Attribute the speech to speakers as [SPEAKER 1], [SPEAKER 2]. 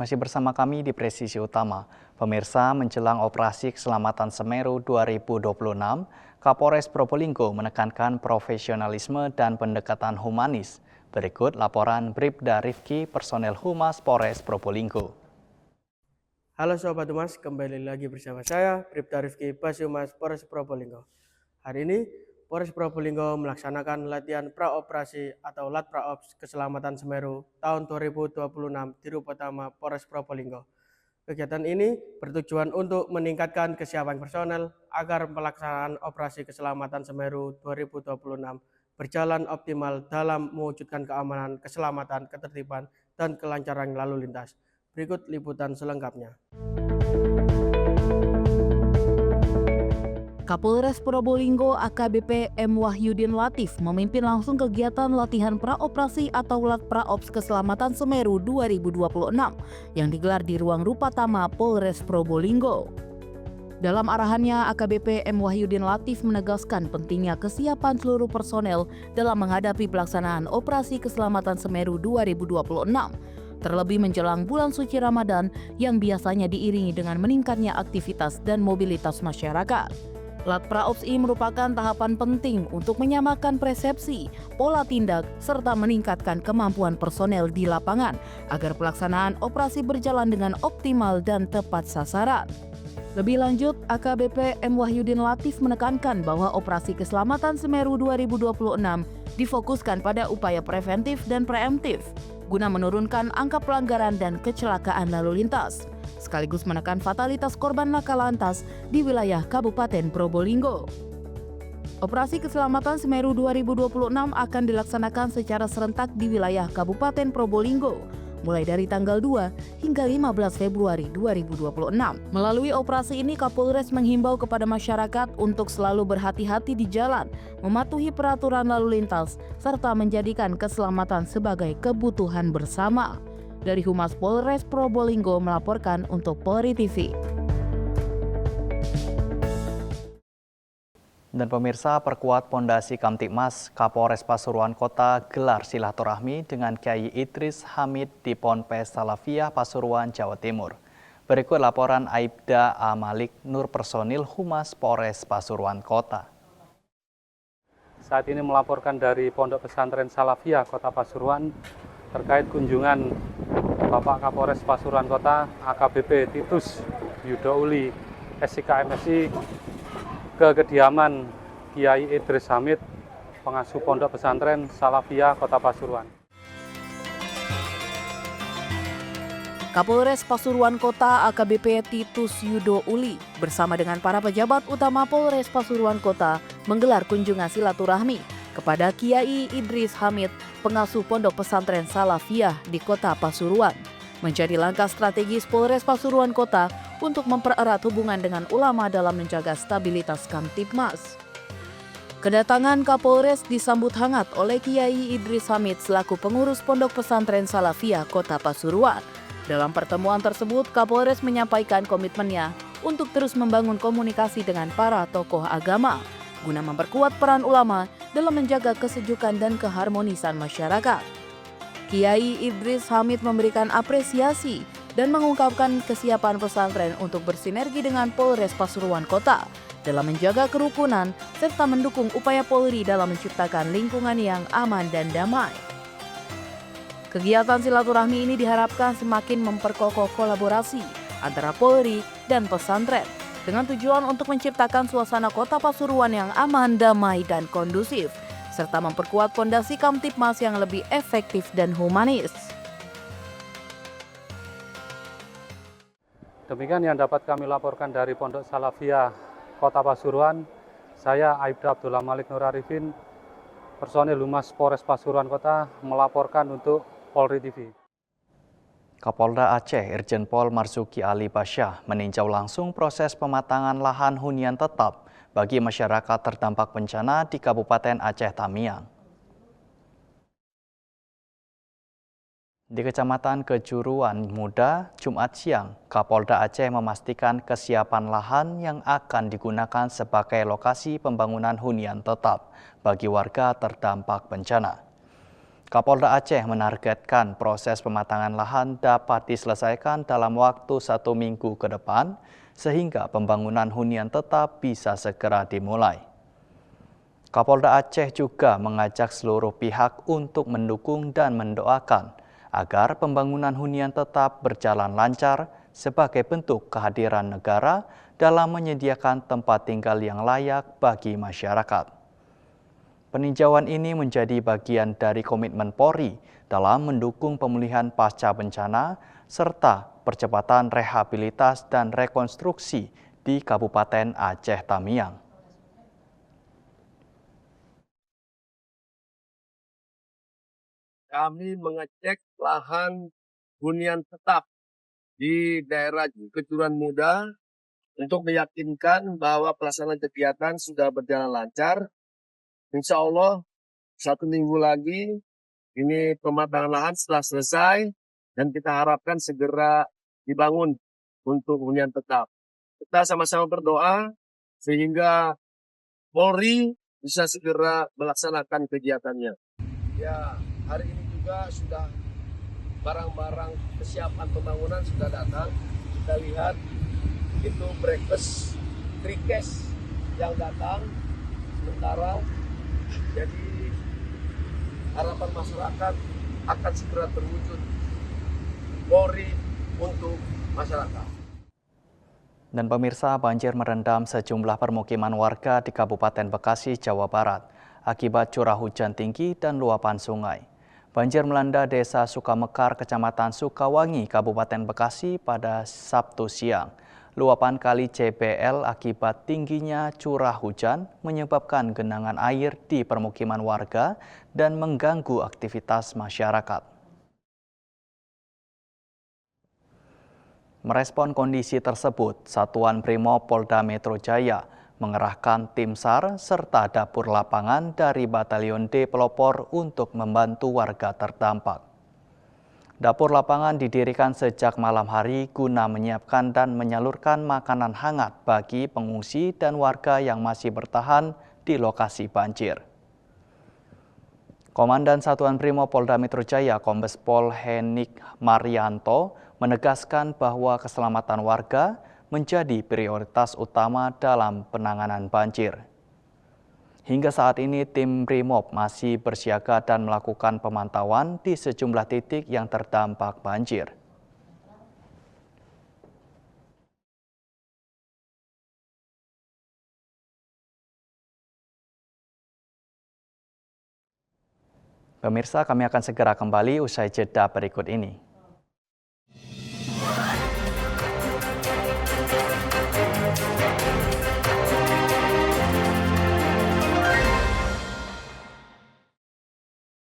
[SPEAKER 1] Masih bersama kami di Presisi Utama. Pemirsa, menjelang operasi keselamatan Semeru 2026, Kapolres Probolinggo menekankan profesionalisme dan pendekatan humanis. Berikut laporan Bribda Rifki, personel Humas Polres Probolinggo.
[SPEAKER 2] Halo Sobat Humas, kembali lagi bersama saya, Bribda Rifki, Humas Polres Probolinggo. Hari ini, Polres Probolinggo melaksanakan latihan praoperasi atau Latpraops Keselamatan Semeru tahun 2026 di Ruko Utama Polres Probolinggo. Kegiatan ini bertujuan untuk meningkatkan kesiapan personel agar pelaksanaan operasi keselamatan Semeru 2026 berjalan optimal dalam mewujudkan keamanan, keselamatan, ketertiban, dan kelancaran lalu lintas. Berikut liputan selengkapnya.
[SPEAKER 3] Kapolres Probolinggo AKBP M. Wahyudin Latif memimpin langsung kegiatan latihan praoperasi atau Latpraops Keselamatan Semeru 2026 yang digelar di ruang Rupatama Polres Probolinggo. Dalam arahannya, AKBP M. Wahyudin Latif menegaskan pentingnya kesiapan seluruh personel dalam menghadapi pelaksanaan Operasi Keselamatan Semeru 2026, terlebih menjelang bulan suci Ramadan yang biasanya diiringi dengan meningkatnya aktivitas dan mobilitas masyarakat. Latpraops ini merupakan tahapan penting untuk menyamakan persepsi, pola tindak, serta meningkatkan kemampuan personel di lapangan agar pelaksanaan operasi berjalan dengan optimal dan tepat sasaran. Lebih lanjut, AKBP M. Wahyudin Latif menekankan bahwa Operasi Keselamatan Semeru 2026 difokuskan pada upaya preventif dan preemptif guna menurunkan angka pelanggaran dan kecelakaan lalu lintas, sekaligus menekan fatalitas korban laka lantas di wilayah Kabupaten Probolinggo. Operasi Keselamatan Semeru 2026 akan dilaksanakan secara serentak di wilayah Kabupaten Probolinggo, mulai dari tanggal 2 hingga 15 Februari 2026. Melalui operasi ini, Kapolres menghimbau kepada masyarakat untuk selalu berhati-hati di jalan, mematuhi peraturan lalu lintas, serta menjadikan keselamatan sebagai kebutuhan bersama. Dari Humas Polres Probolinggo melaporkan untuk Polri TV.
[SPEAKER 1] Dan pemirsa, perkuat Pondasi Kamtibmas Kapolres Pasuruan Kota gelar silaturahmi dengan Kyai Idris Hamid di Ponpes Salafiyah Pasuruan, Jawa Timur. Berikut laporan Aibda A. Malik Nur personil Humas Polres Pasuruan Kota.
[SPEAKER 4] Saat ini melaporkan dari Pondok Pesantren Salafiyah Kota Pasuruan terkait kunjungan Bapak Kapolres Pasuruan Kota AKBP Titus Yudo Uli SIK MSI ke kediaman Kyai Idris Hamid, pengasuh Pondok Pesantren Salafiyah Kota Pasuruan.
[SPEAKER 3] Kapolres Pasuruan Kota AKBP Titus Yudo Uli bersama dengan para pejabat utama Polres Pasuruan Kota menggelar kunjungan silaturahmi kepada Kyai Idris Hamid, pengasuh Pondok Pesantren Salafiyah di Kota Pasuruan, menjadi langkah strategis Polres Pasuruan Kota untuk mempererat hubungan dengan ulama dalam menjaga stabilitas Kamtibmas. Kedatangan Kapolres disambut hangat oleh Kyai Idris Hamid selaku pengurus Pondok Pesantren Salafiyah Kota Pasuruan. Dalam pertemuan tersebut, Kapolres menyampaikan komitmennya untuk terus membangun komunikasi dengan para tokoh agama guna memperkuat peran ulama dalam menjaga kesejukan dan keharmonisan masyarakat. Kyai Idris Hamid memberikan apresiasi dan mengungkapkan kesiapan pesantren untuk bersinergi dengan Polres Pasuruan Kota dalam menjaga kerukunan serta mendukung upaya Polri dalam menciptakan lingkungan yang aman dan damai. Kegiatan silaturahmi ini diharapkan semakin memperkokoh kolaborasi antara Polri dan pesantren dengan tujuan untuk menciptakan suasana Kota Pasuruan yang aman, damai, dan kondusif, serta memperkuat pondasi Kamtibmas yang lebih efektif dan humanis.
[SPEAKER 4] Demikian yang dapat kami laporkan dari Pondok Salafiyah Kota Pasuruan. Saya Aibda Abdullah Malik Nur Arifin, personil Humas Polres Pasuruan Kota melaporkan untuk Polri TV.
[SPEAKER 1] Kapolda Aceh Irjen Pol Marzuki Ali Basyah meninjau langsung proses pematangan lahan hunian tetap bagi masyarakat terdampak bencana di Kabupaten Aceh Tamiang. Di Kecamatan Kejuruan Muda, Jumat siang, Kapolda Aceh memastikan kesiapan lahan yang akan digunakan sebagai lokasi pembangunan hunian tetap bagi warga terdampak bencana. Kapolda Aceh menargetkan proses pematangan lahan dapat diselesaikan dalam waktu 1 minggu ke depan, sehingga pembangunan hunian tetap bisa segera dimulai. Kapolda Aceh juga mengajak seluruh pihak untuk mendukung dan mendoakan agar pembangunan hunian tetap berjalan lancar sebagai bentuk kehadiran negara dalam menyediakan tempat tinggal yang layak bagi masyarakat. Peninjauan ini menjadi bagian dari komitmen Polri dalam mendukung pemulihan pasca bencana serta percepatan rehabilitas dan rekonstruksi di Kabupaten Aceh Tamiang.
[SPEAKER 5] Kami mengecek lahan hunian tetap di daerah Kejuruan Muda untuk meyakinkan bahwa pelaksanaan kegiatan sudah berjalan lancar. Insya Allah 1 minggu lagi ini pematangan lahan setelah selesai dan kita harapkan segera dibangun untuk hunian tetap. Kita sama-sama berdoa sehingga Polri bisa segera melaksanakan kegiatannya. Ya, hari ini juga sudah barang-barang kesiapan pembangunan sudah datang. Kita lihat itu breakfast, trikes yang datang sementara. Jadi harapan masyarakat akan segera terwujud Polri untuk masyarakat.
[SPEAKER 1] Dan pemirsa, banjir merendam sejumlah permukiman warga di Kabupaten Bekasi, Jawa Barat akibat curah hujan tinggi dan luapan sungai. Banjir melanda Desa Sukamekar, Kecamatan Sukawangi, Kabupaten Bekasi pada Sabtu siang. Luapan kali CBL akibat tingginya curah hujan menyebabkan genangan air di permukiman warga dan mengganggu aktivitas masyarakat. Merespon kondisi tersebut, Satuan Brimob Polda Metro Jaya mengerahkan tim SAR serta dapur lapangan dari Batalion D Pelopor untuk membantu warga terdampak. Dapur lapangan didirikan sejak malam hari guna menyiapkan dan menyalurkan makanan hangat bagi pengungsi dan warga yang masih bertahan di lokasi banjir. Komandan Satuan Brimob Polda Metro Jaya Kombes Pol Henik Marianto menegaskan bahwa keselamatan warga menjadi prioritas utama dalam penanganan banjir. Hingga saat ini tim Brimob masih bersiaga dan melakukan pemantauan di sejumlah titik yang terdampak banjir. Pemirsa, kami akan segera kembali usai jeda berikut ini.